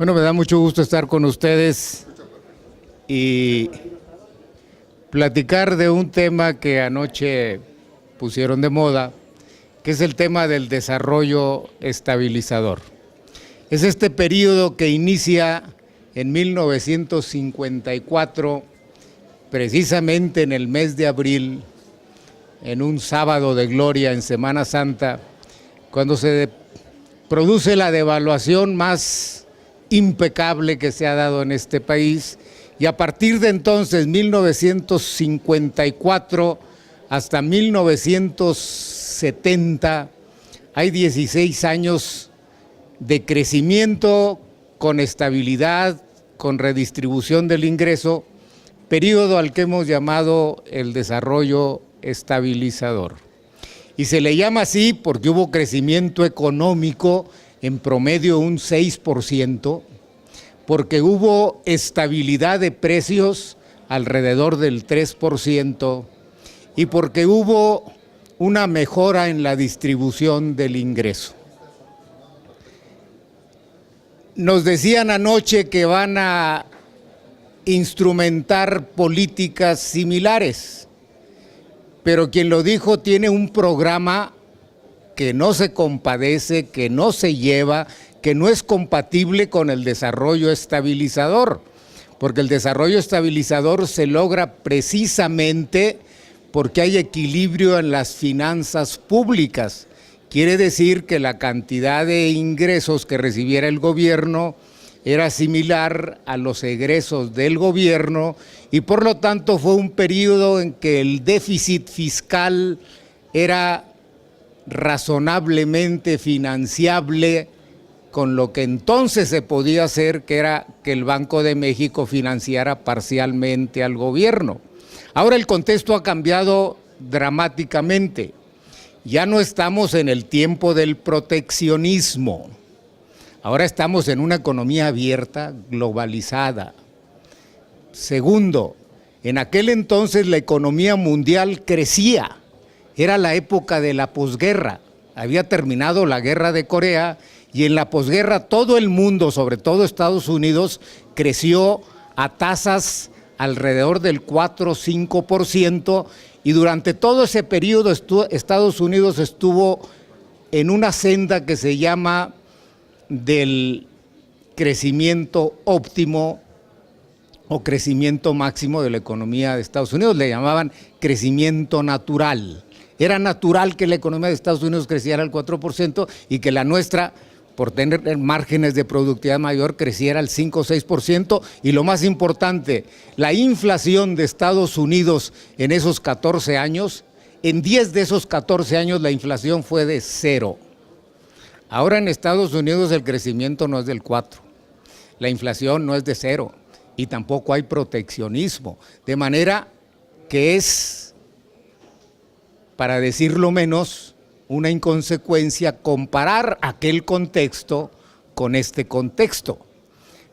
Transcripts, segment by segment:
Bueno, me da mucho gusto estar con ustedes y platicar de un tema que anoche pusieron de moda, que es el tema del desarrollo estabilizador. Es este periodo que inicia en 1954, precisamente en el mes de abril, en un sábado de gloria en Semana Santa, cuando se produce la devaluación más impecable que se ha dado en este país, y a partir de entonces, 1954 hasta 1970, hay 16 años de crecimiento con estabilidad, con redistribución del ingreso, periodo al que hemos llamado el desarrollo estabilizador. Y se le llama así porque hubo crecimiento económico en promedio un 6%, porque hubo estabilidad de precios alrededor del 3% y porque hubo una mejora en la distribución del ingreso. Nos decían anoche que van a instrumentar políticas similares, pero quien lo dijo tiene un programa que no se compadece, que no se lleva, que no es compatible con el desarrollo estabilizador, porque el desarrollo estabilizador se logra precisamente porque hay equilibrio en las finanzas públicas. Quiere decir que la cantidad de ingresos que recibiera el gobierno era similar a los egresos del gobierno y por lo tanto fue un periodo en que el déficit fiscal era razonablemente financiable con lo que entonces se podía hacer, que era que el Banco de México financiara parcialmente al gobierno. Ahora el contexto ha cambiado dramáticamente. Ya no estamos en el tiempo del proteccionismo. Ahora estamos en una economía abierta, globalizada. Segundo, en aquel entonces la economía mundial crecía. Era la época de la posguerra. Había terminado la guerra de Corea y en la posguerra todo el mundo, sobre todo Estados Unidos, creció a tasas alrededor del 4 o 5%, y durante todo ese periodo Estados Unidos estuvo en una senda que se llama del crecimiento óptimo o crecimiento máximo de la economía de Estados Unidos. Le llamaban crecimiento natural. Era natural que la economía de Estados Unidos creciera al 4% y que la nuestra, por tener márgenes de productividad mayor, creciera al 5 o 6%, y lo más importante, la inflación de Estados Unidos en esos 14 años, en 10 de esos 14 años la inflación fue de 0. Ahora en Estados Unidos el crecimiento no es del 4, la inflación no es de 0 y tampoco hay proteccionismo, de manera que es, para decirlo menos, una inconsecuencia comparar aquel contexto con este contexto.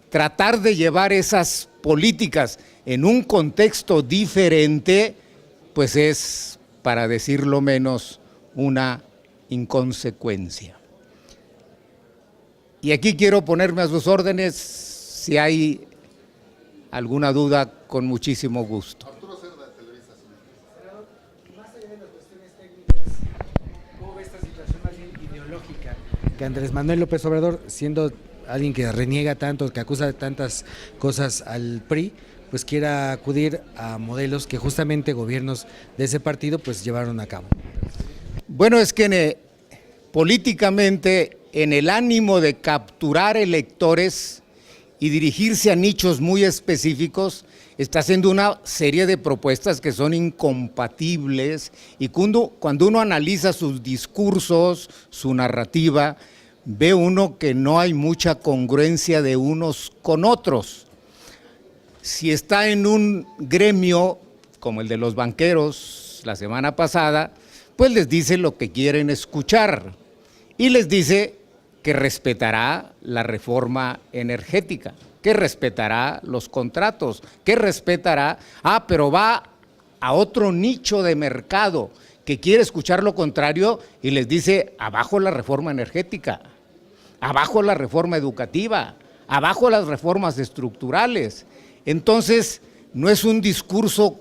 Tratar de llevar esas políticas en un contexto diferente, pues es, para decirlo menos, una inconsecuencia. Y aquí quiero ponerme a sus órdenes, si hay alguna duda, con muchísimo gusto. Que Andrés Manuel López Obrador, siendo alguien que reniega tanto, que acusa de tantas cosas al PRI, pues quiera acudir a modelos que justamente gobiernos de ese partido pues llevaron a cabo. Bueno, es que políticamente, en el ánimo de capturar electores y dirigirse a nichos muy específicos, está haciendo una serie de propuestas que son incompatibles, y cuando uno analiza sus discursos, su narrativa, ve uno que no hay mucha congruencia de unos con otros. Si está en un gremio como el de los banqueros la semana pasada, pues les dice lo que quieren escuchar y les dice que respetará la reforma energética, que respetará los contratos, que respetará, pero va a otro nicho de mercado que quiere escuchar lo contrario y les dice: abajo la reforma energética, abajo la reforma educativa, abajo las reformas estructurales. Entonces, no es un discurso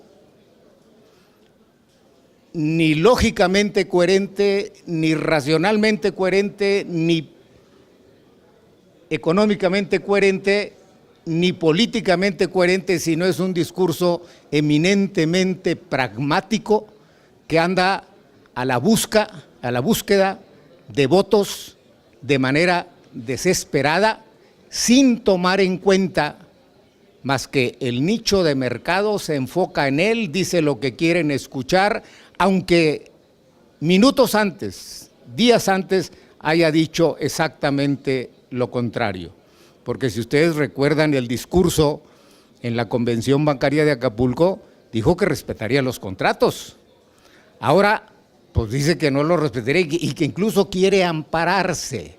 ni lógicamente coherente, ni racionalmente coherente, ni económicamente coherente, ni políticamente coherente, sino es un discurso eminentemente pragmático que anda a la búsqueda de votos de manera desesperada, sin tomar en cuenta más que el nicho de mercado, se enfoca en él, dice lo que quieren escuchar, aunque minutos antes, días antes, haya dicho exactamente lo contrario. Porque si ustedes recuerdan el discurso en la Convención Bancaria de Acapulco, dijo que respetaría los contratos. Ahora, pues dice que no lo respetaría y que incluso quiere ampararse.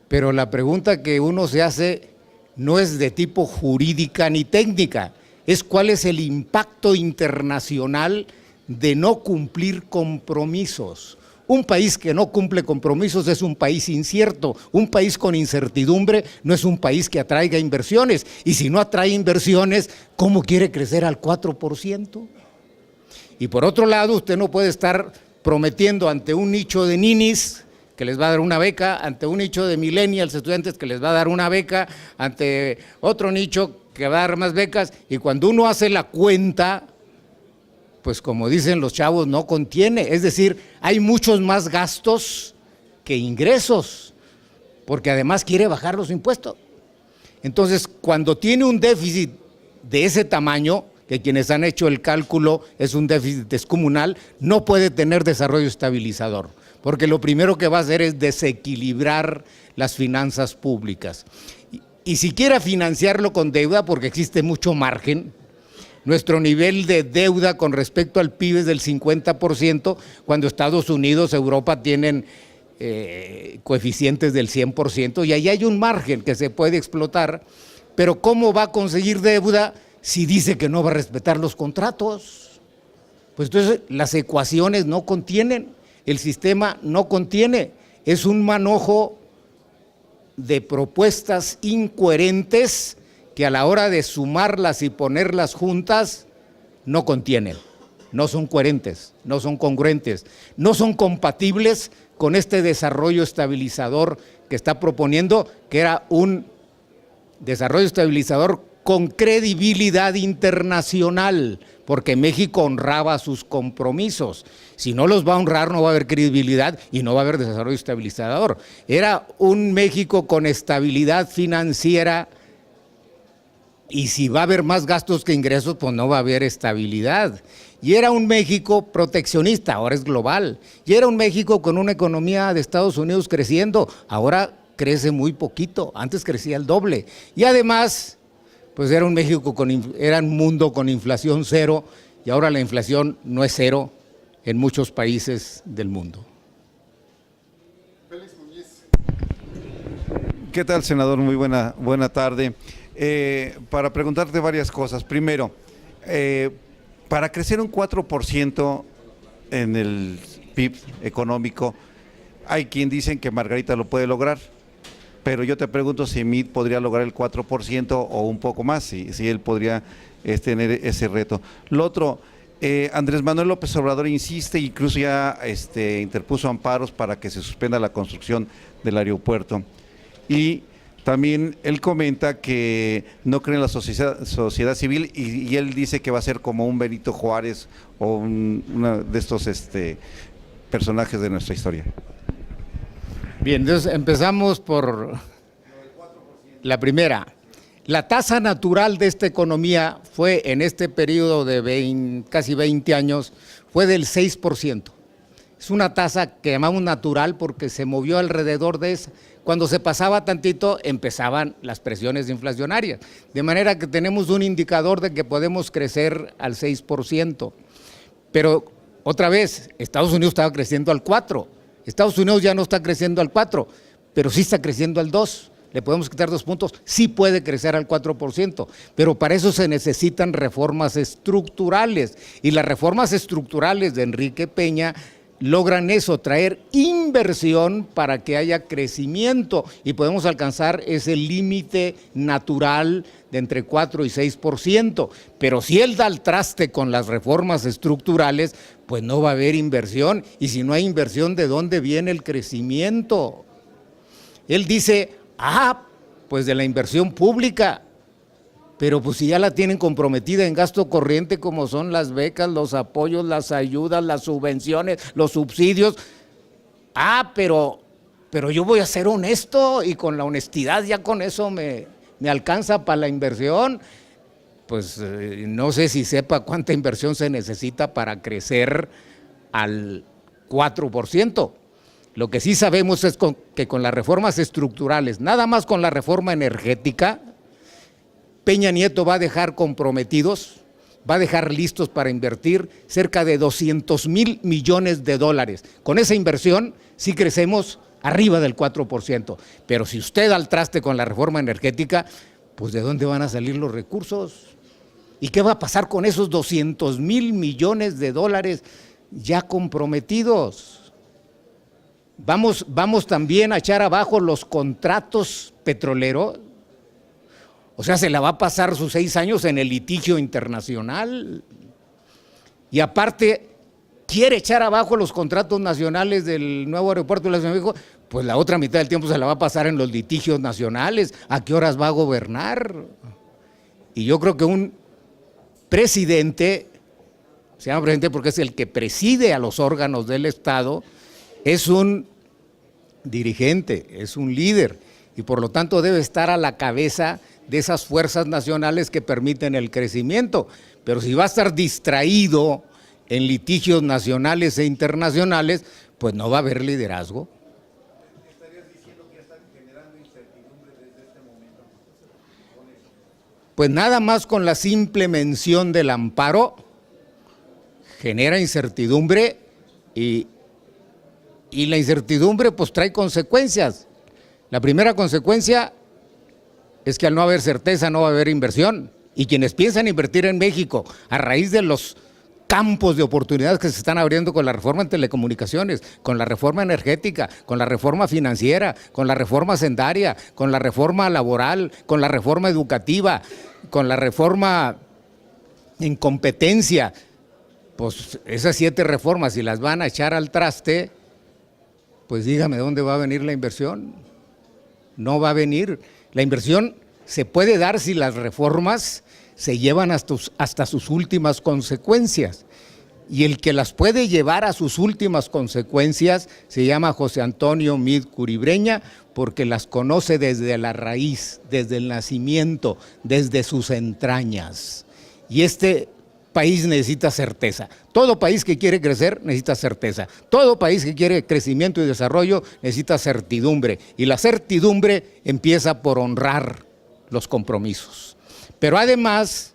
Pero la pregunta que uno se hace no es de tipo jurídica ni técnica, es cuál es el impacto internacional de no cumplir compromisos. Un país que no cumple compromisos es un país incierto, un país con incertidumbre no es un país que atraiga inversiones, y si no atrae inversiones, ¿cómo quiere crecer al 4%? Y por otro lado, usted no puede estar prometiendo ante un nicho de ninis que les va a dar una beca, ante un nicho de millennials, estudiantes que les va a dar una beca, ante otro nicho que va a dar más becas, y cuando uno hace la cuenta, pues como dicen los chavos, no contiene, es decir, hay muchos más gastos que ingresos, porque además quiere bajar los impuestos. Entonces, cuando tiene un déficit de ese tamaño, que quienes han hecho el cálculo es un déficit descomunal, no puede tener desarrollo estabilizador, porque lo primero que va a hacer es desequilibrar las finanzas públicas. Y si quiere financiarlo con deuda, porque existe mucho margen, nuestro nivel de deuda con respecto al PIB es del 50%, cuando Estados Unidos, Europa tienen coeficientes del 100%, y ahí hay un margen que se puede explotar, pero ¿cómo va a conseguir deuda si dice que no va a respetar los contratos? Pues entonces las ecuaciones no contienen, el sistema no contiene, es un manojo de propuestas incoherentes que a la hora de sumarlas y ponerlas juntas no contienen, no son coherentes, no son congruentes, no son compatibles con este desarrollo estabilizador que está proponiendo, que era un desarrollo estabilizador con credibilidad internacional, porque México honraba sus compromisos. Si no los va a honrar, no va a haber credibilidad y no va a haber desarrollo estabilizador. Era un México con estabilidad financiera, y si va a haber más gastos que ingresos, pues no va a haber estabilidad. Y era un México proteccionista, ahora es global. Y era un México con una economía de Estados Unidos creciendo, ahora crece muy poquito, antes crecía el doble. Y además, pues era un México era un mundo con inflación cero, y ahora la inflación no es cero en muchos países del mundo. ¿Qué tal, senador? Muy buena tarde. Para preguntarte varias cosas. Primero, para crecer un 4% en el PIB económico, hay quien dicen que Margarita lo puede lograr, pero yo te pregunto si Mid podría lograr el 4% o un poco más, si él podría tener ese reto. Lo otro, Andrés Manuel López Obrador insiste, incluso ya interpuso amparos para que se suspenda la construcción del aeropuerto. Y también él comenta que no cree en la sociedad civil, y él dice que va a ser como un Benito Juárez o uno de estos personajes de nuestra historia. Bien, entonces empezamos por la primera. La tasa natural de esta economía fue en este periodo de casi 20 años, fue del 6%. Es una tasa que llamamos natural porque se movió alrededor de esa. Cuando se pasaba tantito, empezaban las presiones inflacionarias. De manera que tenemos un indicador de que podemos crecer al 6%. Pero, otra vez, Estados Unidos estaba creciendo al 4%. Estados Unidos ya no está creciendo al 4%, pero sí está creciendo al 2%. Le podemos quitar 2 puntos, sí puede crecer al 4%, pero para eso se necesitan reformas estructurales. Y las reformas estructurales de Enrique Peña logran eso, traer inversión para que haya crecimiento y podemos alcanzar ese límite natural de entre 4 y 6%. Pero si él da el traste con las reformas estructurales, pues no va a haber inversión. Y si no hay inversión, ¿de dónde viene el crecimiento? Él dice, pues de la inversión pública. Pero pues si ya la tienen comprometida en gasto corriente como son las becas, los apoyos, las ayudas, las subvenciones, los subsidios. Pero yo voy a ser honesto y con la honestidad ya con eso me alcanza para la inversión. Pues no sé si sepa cuánta inversión se necesita para crecer al 4%. Lo que sí sabemos es que con las reformas estructurales, nada más con la reforma energética, Peña Nieto va a dejar comprometidos, va a dejar listos para invertir cerca de 200,000 millones de dólares. Con esa inversión sí crecemos arriba del 4%, pero si usted da al traste con la reforma energética, pues ¿de dónde van a salir los recursos? ¿Y qué va a pasar con esos 200,000 millones de dólares ya comprometidos? Vamos también a echar abajo los contratos petroleros. O sea, se la va a pasar sus 6 años en el litigio internacional. Y aparte, quiere echar abajo los contratos nacionales del nuevo aeropuerto de la Ciudad de México, pues la otra mitad del tiempo se la va a pasar en los litigios nacionales. ¿A qué horas va a gobernar? Y yo creo que un presidente, se llama presidente porque es el que preside a los órganos del Estado, es un dirigente, es un líder, y por lo tanto debe estar a la cabeza de esas fuerzas nacionales que permiten el crecimiento. Pero si va a estar distraído en litigios nacionales e internacionales, pues no va a haber liderazgo. ¿Estarías diciendo que están generando incertidumbre desde este momento con eso? Pues nada más con la simple mención del amparo genera incertidumbre y la incertidumbre pues trae consecuencias. La primera consecuencia es que al no haber certeza no va a haber inversión, y quienes piensan invertir en México a raíz de los campos de oportunidades que se están abriendo con la reforma en telecomunicaciones, con la reforma energética, con la reforma financiera, con la reforma hacendaria, con la reforma laboral, con la reforma educativa, con la reforma en competencia, pues esas 7 reformas, si las van a echar al traste, pues dígame, ¿dónde va a venir la inversión? No va a venir. La inversión se puede dar si las reformas se llevan hasta sus últimas consecuencias. Y el que las puede llevar a sus últimas consecuencias se llama José Antonio Meade Curibreña, porque las conoce desde la raíz, desde el nacimiento, desde sus entrañas. Y este país necesita certeza. Todo país que quiere crecer necesita certeza. Todo país que quiere crecimiento y desarrollo necesita certidumbre. Y la certidumbre empieza por honrar los compromisos. Pero además,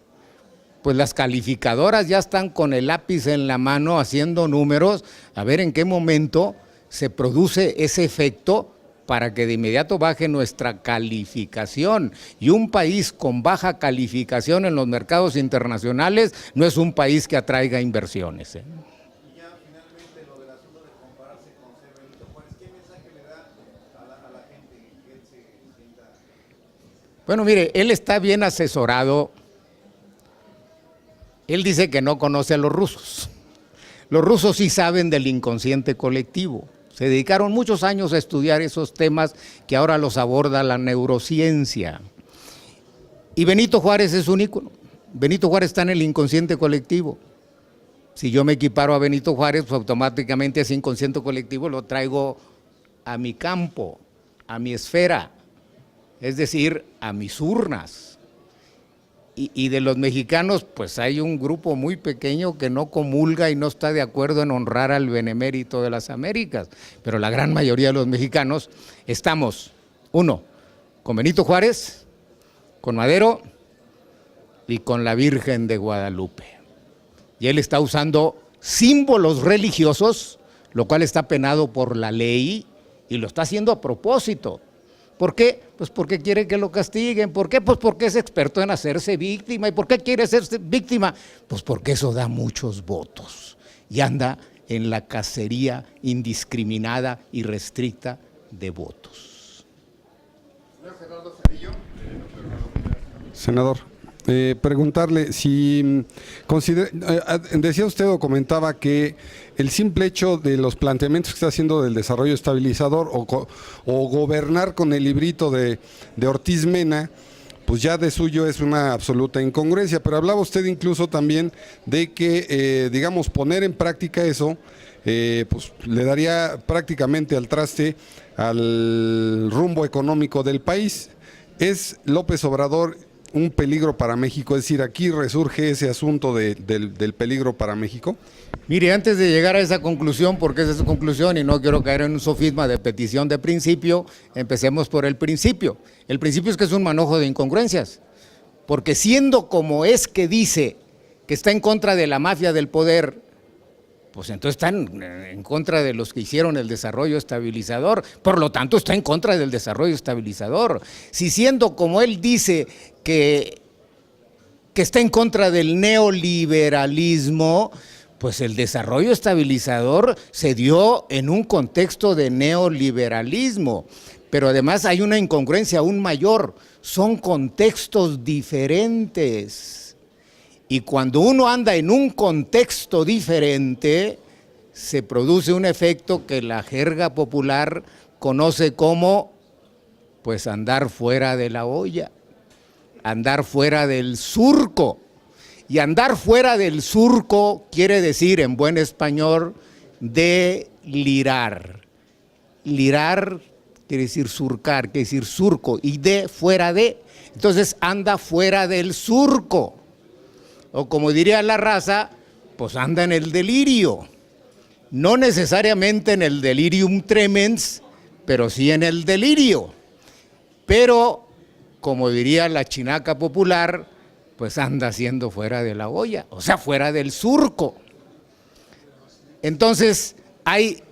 pues las calificadoras ya están con el lápiz en la mano haciendo números, a ver en qué momento se produce ese efecto para que de inmediato baje nuestra calificación. Y un país con baja calificación en los mercados internacionales no es un país que atraiga inversiones. Y ya finalmente lo del asunto de compararse con ser Benito Juárez, ¿qué mensaje le da a la gente que él se sienta? Bueno, mire, él está bien asesorado. Él dice que no conoce a los rusos. Los rusos sí saben del inconsciente colectivo. Se dedicaron muchos años a estudiar esos temas que ahora los aborda la neurociencia. Y Benito Juárez es un ícono. Benito Juárez está en el inconsciente colectivo. Si yo me equiparo a Benito Juárez, pues automáticamente ese inconsciente colectivo lo traigo a mi campo, a mi esfera, es decir, a mis urnas. Y de los mexicanos, pues hay un grupo muy pequeño que no comulga y no está de acuerdo en honrar al benemérito de las Américas, pero la gran mayoría de los mexicanos estamos, 1, con Benito Juárez, con Madero y con la Virgen de Guadalupe. Y él está usando símbolos religiosos, lo cual está penado por la ley y lo está haciendo a propósito. ¿Por qué? Pues porque quiere que lo castiguen. ¿Por qué? Pues porque es experto en hacerse víctima. ¿Y por qué quiere hacerse víctima? Pues porque eso da muchos votos y anda en la cacería indiscriminada y restricta de votos. Senador, preguntarle si decía usted o comentaba que el simple hecho de los planteamientos que está haciendo del desarrollo estabilizador o gobernar con el librito de Ortiz Mena, pues ya de suyo es una absoluta incongruencia, pero hablaba usted incluso también de que, digamos, poner en práctica eso, pues le daría prácticamente al traste al rumbo económico del país. ¿Es López Obrador un peligro para México? Es decir, aquí resurge ese asunto del peligro para México. Mire, antes de llegar a esa conclusión, porque esa es su conclusión y no quiero caer en un sofisma de petición de principio, empecemos por el principio. El principio es que es un manojo de incongruencias, porque siendo como es que dice que está en contra de la mafia del poder, pues entonces están en contra de los que hicieron el desarrollo estabilizador, por lo tanto está en contra del desarrollo estabilizador. Si siendo como él dice que está en contra del neoliberalismo, pues el desarrollo estabilizador se dio en un contexto de neoliberalismo, pero además hay una incongruencia aún mayor, son contextos diferentes. Y cuando uno anda en un contexto diferente, se produce un efecto que la jerga popular conoce como, pues, andar fuera de la olla, andar fuera del surco. Y andar fuera del surco quiere decir, en buen español, delirar. Lirar quiere decir surcar, quiere decir surco, y de, fuera de. Entonces anda fuera del surco. O como diría la raza, pues anda en el delirio. No necesariamente en el delirium tremens, pero sí en el delirio. Pero, como diría la chinaca popular, pues anda haciendo fuera de la olla, o sea, fuera del surco. Entonces, hay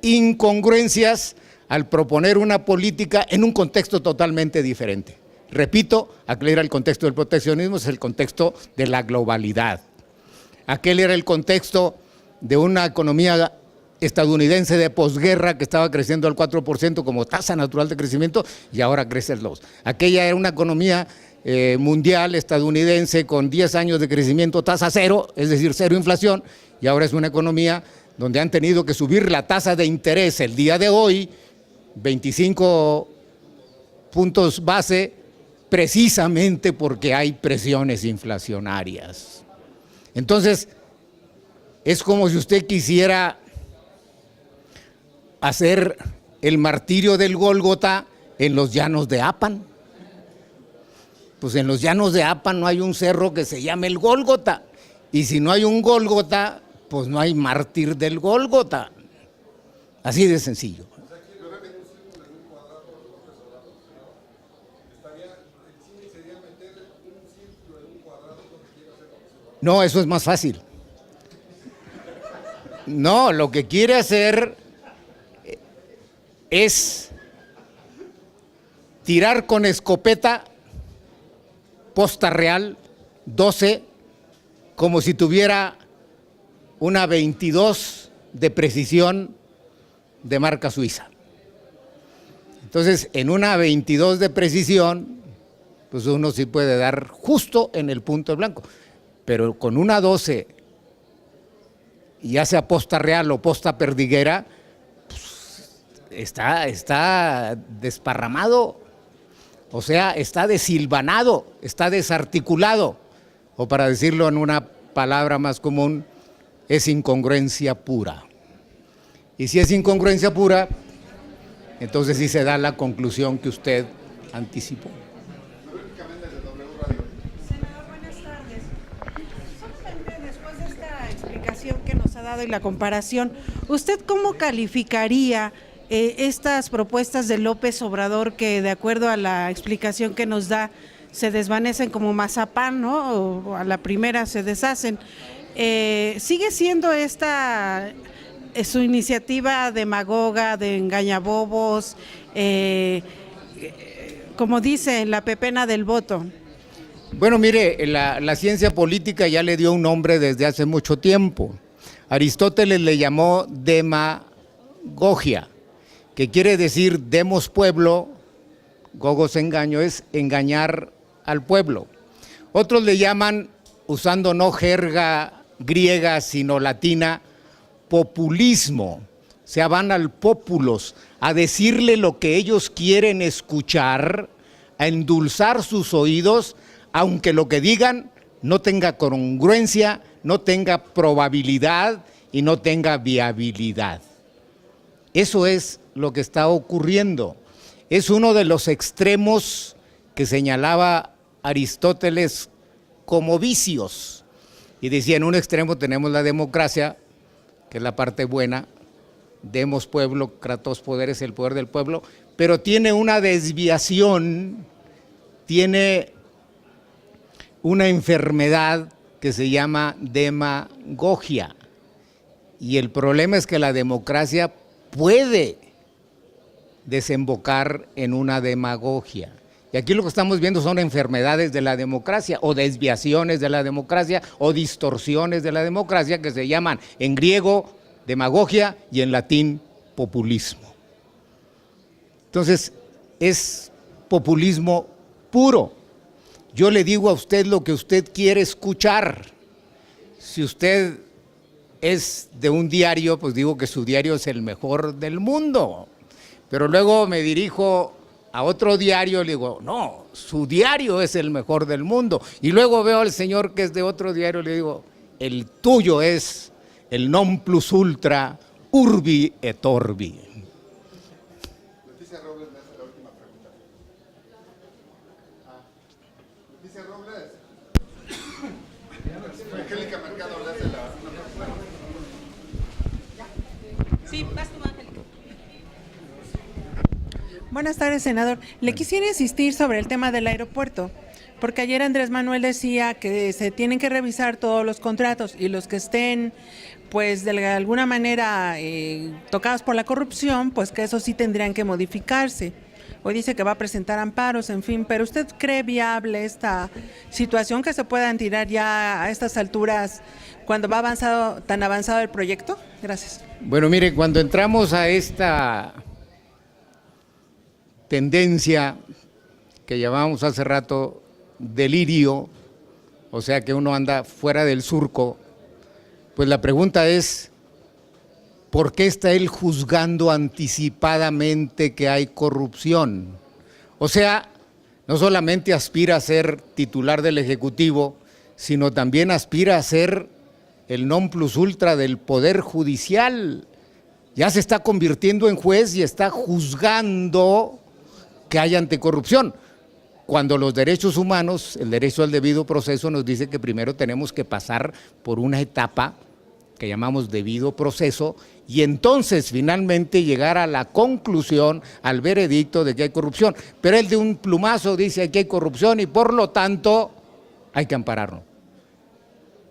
incongruencias al proponer una política en un contexto totalmente diferente. Repito, aquel era el contexto del proteccionismo, es el contexto de la globalidad. Aquel era el contexto de una economía estadounidense de posguerra que estaba creciendo al 4% como tasa natural de crecimiento y ahora crece al 2%. Aquella era una economía mundial estadounidense con 10 años de crecimiento, tasa cero, es decir, cero inflación, y ahora es una economía donde han tenido que subir la tasa de interés el día de hoy, 25 puntos base, precisamente porque hay presiones inflacionarias. Entonces, es como si usted quisiera hacer el martirio del Gólgota en los llanos de Apan. Pues en los llanos de Apan no hay un cerro que se llame el Gólgota, y si no hay un Gólgota, pues no hay mártir del Gólgota. Así de sencillo. No, eso es más fácil. No, lo que quiere hacer es tirar con escopeta posta real 12 como si tuviera una 22 de precisión de marca suiza. Entonces, en una 22 de precisión, pues uno sí puede dar justo en el punto blanco, pero con una 12, ya sea posta real o posta perdiguera, pues está desparramado. O sea, está desilvanado, está desarticulado, o para decirlo en una palabra más común, es incongruencia pura. Y si es incongruencia pura, entonces sí se da la conclusión que usted anticipó. Senador, buenas tardes. Solamente después de esta explicación que nos ha dado y la comparación, ¿usted cómo calificaría estas propuestas de López Obrador que, de acuerdo a la explicación que nos da, se desvanecen como mazapán, ¿no? O a la primera se deshacen? ¿Sigue siendo esta su iniciativa demagoga, de engañabobos, como dice, la pepena del voto? Bueno, mire, la ciencia política ya le dio un nombre desde hace mucho tiempo. Aristóteles le llamó demagogia, que quiere decir demos pueblo, gogos engaño, es engañar al pueblo. Otros le llaman, usando no jerga griega sino latina, populismo. O sea, van al populos, a decirle lo que ellos quieren escuchar, a endulzar sus oídos, aunque lo que digan no tenga congruencia, no tenga probabilidad y no tenga viabilidad. Eso es lo que está ocurriendo. Es uno de los extremos que señalaba Aristóteles como vicios. Y decía, en un extremo tenemos la democracia, que es la parte buena, demos pueblo, kratos poder es el poder del pueblo, pero tiene una desviación, tiene una enfermedad que se llama demagogia. Y el problema es que la democracia puede desembocar en una demagogia. Y aquí lo que estamos viendo son enfermedades de la democracia, o desviaciones de la democracia, o distorsiones de la democracia, que se llaman en griego demagogia y en latín populismo. Entonces, es populismo puro. Yo le digo a usted lo que usted quiere escuchar. Si usted es de un diario, pues digo que su diario es el mejor del mundo. Pero luego me dirijo a otro diario y le digo, no, su diario es el mejor del mundo. Y luego veo al señor que es de otro diario y le digo, el tuyo es el non plus ultra, urbi et orbi. Leticia Robles me hace la última pregunta. Leticia Robles. Angélica Mercado le hace la pregunta. Sí, vas tú, Angélica. Buenas tardes, senador. Le quisiera insistir sobre el tema del aeropuerto, porque ayer Andrés Manuel decía que se tienen que revisar todos los contratos y los que estén, pues de alguna manera tocados por la corrupción, pues que eso sí tendrían que modificarse. Hoy dice que va a presentar amparos, en fin, pero ¿usted cree viable esta situación que se puedan tirar ya a estas alturas cuando va tan avanzado el proyecto? Gracias. Bueno, mire, cuando entramos a esta tendencia que llamábamos hace rato delirio, o sea que uno anda fuera del surco, pues la pregunta es, ¿por qué está él juzgando anticipadamente que hay corrupción? O sea, no solamente aspira a ser titular del Ejecutivo, sino también aspira a ser el non plus ultra del Poder Judicial. Ya se está convirtiendo en juez y está juzgando que hay anticorrupción, cuando los derechos humanos, el derecho al debido proceso nos dice que primero tenemos que pasar por una etapa que llamamos debido proceso y entonces finalmente llegar a la conclusión, al veredicto de que hay corrupción. Pero él de un plumazo dice que hay corrupción y por lo tanto hay que ampararlo.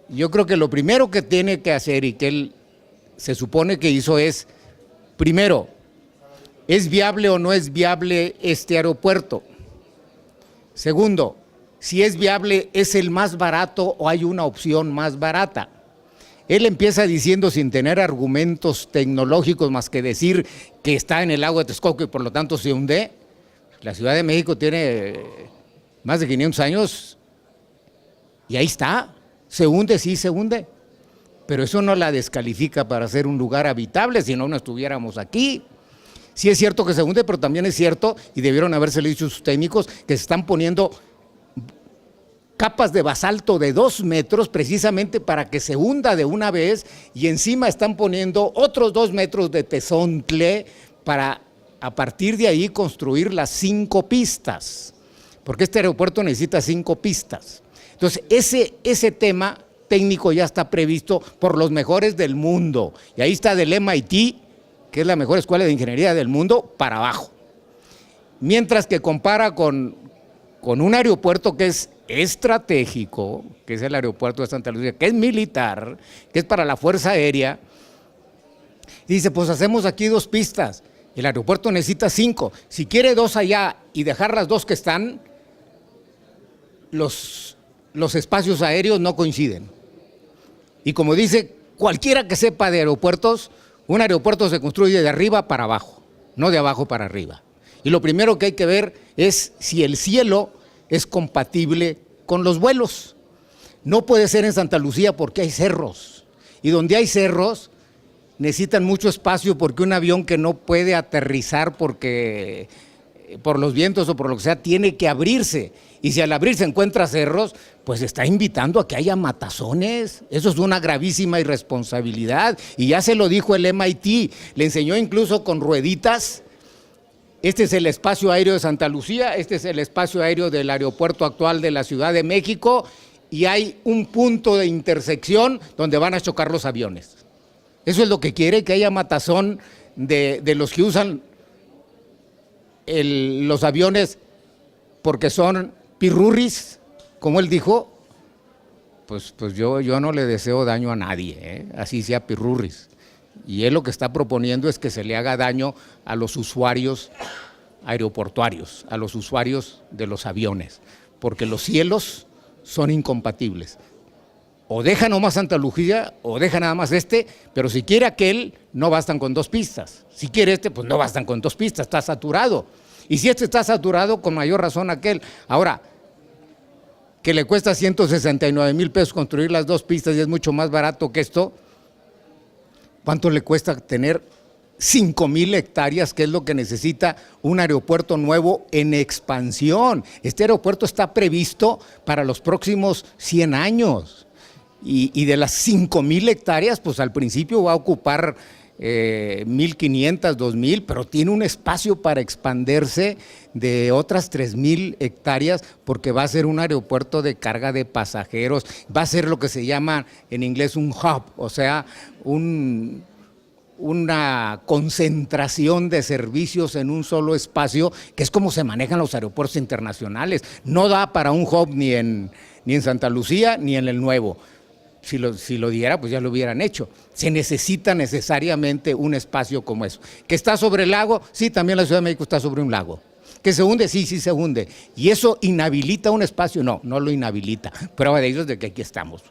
Yo creo que lo primero que tiene que hacer y que él se supone que hizo es, primero, ¿es viable o no es viable este aeropuerto? Segundo, si es viable, ¿es el más barato o hay una opción más barata? Él empieza diciendo, sin tener argumentos tecnológicos más que decir que está en el lago de Texcoco y por lo tanto se hunde. La Ciudad de México tiene más de 500 años y ahí está, se hunde, sí se hunde, pero eso no la descalifica para ser un lugar habitable, si no, no estuviéramos aquí. Sí es cierto que se hunde, pero también es cierto, y debieron habérselo dicho sus técnicos, que se están poniendo capas de basalto de 2 metros precisamente para que se hunda de una vez y encima están poniendo otros 2 metros de tezontle para a partir de ahí construir las 5 pistas, porque este aeropuerto necesita 5 pistas. Entonces ese tema técnico ya está previsto por los mejores del mundo y ahí está del MIT, que es la mejor escuela de ingeniería del mundo, para abajo. Mientras que compara con un aeropuerto que es estratégico, que es el aeropuerto de Santa Lucía, que es militar, que es para la Fuerza Aérea, y dice, pues hacemos aquí 2 pistas, el aeropuerto necesita 5, si quiere 2 allá y dejar las 2 que están, los espacios aéreos no coinciden. Y como dice, cualquiera que sepa de aeropuertos, un aeropuerto se construye de arriba para abajo, no de abajo para arriba. Y lo primero que hay que ver es si el cielo es compatible con los vuelos. No puede ser en Santa Lucía porque hay cerros. Y donde hay cerros necesitan mucho espacio porque un avión que no puede aterrizar porque por los vientos o por lo que sea, tiene que abrirse. Y si al abrirse encuentra cerros, pues está invitando a que haya matazones. Eso es una gravísima irresponsabilidad. Y ya se lo dijo el MIT, le enseñó incluso con rueditas. Este es el espacio aéreo de Santa Lucía, este es el espacio aéreo del aeropuerto actual de la Ciudad de México, y hay un punto de intersección donde van a chocar los aviones. Eso es lo que quiere, que haya matazón de los que usan los aviones porque son pirurris, como él dijo. Pues yo no le deseo daño a nadie, así sea pirurris. Y él lo que está proponiendo es que se le haga daño a los usuarios aeroportuarios, a los usuarios de los aviones, porque los cielos son incompatibles. O deja nomás Santa Lucía o deja nada más pero si quiere aquel, no bastan con 2 pistas. Si quiere pues no bastan con 2 pistas, está saturado. Y si está saturado, con mayor razón aquel. Ahora, que le cuesta 169,000 pesos construir las 2 pistas y es mucho más barato que esto, ¿cuánto le cuesta tener 5,000 hectáreas, que es lo que necesita un aeropuerto nuevo en expansión? Este aeropuerto está previsto para los próximos 100 años. Y de las 5,000 hectáreas, pues al principio va a ocupar 1,500, 2,000, pero tiene un espacio para expandirse de otras 3,000 hectáreas, porque va a ser un aeropuerto de carga de pasajeros, va a ser lo que se llama en inglés un hub, o sea, una concentración de servicios en un solo espacio, que es como se manejan los aeropuertos internacionales. No da para un hub ni en Santa Lucía ni en el nuevo. Si lo diera, pues ya lo hubieran hecho. Se necesita necesariamente un espacio como eso. ¿Que está sobre el lago? Sí, también la Ciudad de México está sobre un lago. ¿Que se hunde? Sí, se hunde. ¿Y eso inhabilita un espacio? No lo inhabilita. Prueba de ello es de que aquí estamos.